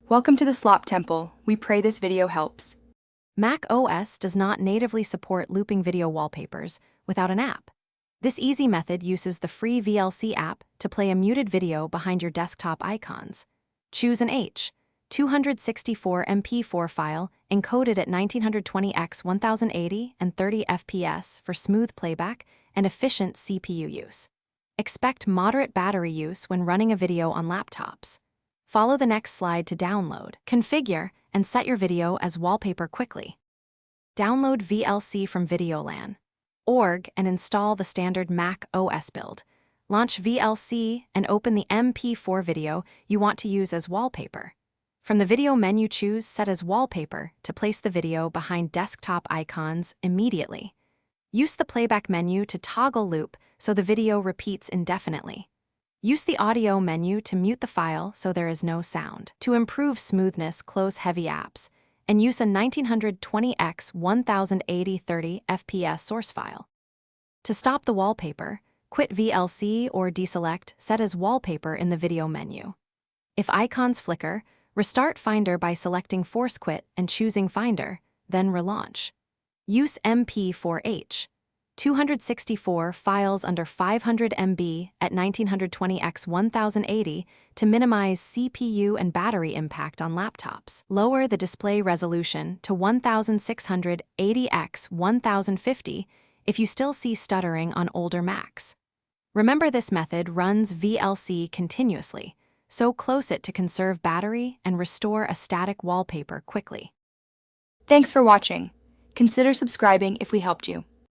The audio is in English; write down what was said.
Welcome to the Slop Temple. We pray this video helps. Mac OS does not natively support looping video wallpapers without an app. This easy method uses the free VLC app to play a muted video behind your desktop icons. Choose an H.264 MP4 file encoded at 1920x 1080 and 30 FPS for smooth playback and efficient CPU use. Expect moderate battery use when running a video on laptops. Follow the next slide to download, configure, and set your video as wallpaper quickly. Download VLC from Videolan.org and install the standard Mac OS build. Launch VLC and open the MP4 video you want to use as wallpaper. From the video menu, choose Set as Wallpaper to place the video behind desktop icons immediately. Use the playback menu to toggle loop so the video repeats indefinitely. Use the audio menu to mute the file so there is no sound. To improve smoothness, close heavy apps, and use a 1920x 1080 30 FPS source file. To stop the wallpaper, quit VLC or deselect Set as Wallpaper in the video menu. If icons flicker, restart Finder by selecting Force Quit and choosing Finder, then relaunch. Use MP4H.264 files under 500 MB at 1920x 1080 to minimize CPU and battery impact on laptops. Lower the display resolution to 1680x 1050 if you still see stuttering on older Macs. Remember, this method runs VLC continuously, so close it to conserve battery and restore a static wallpaper quickly. Thanks for watching. Consider subscribing if we helped you.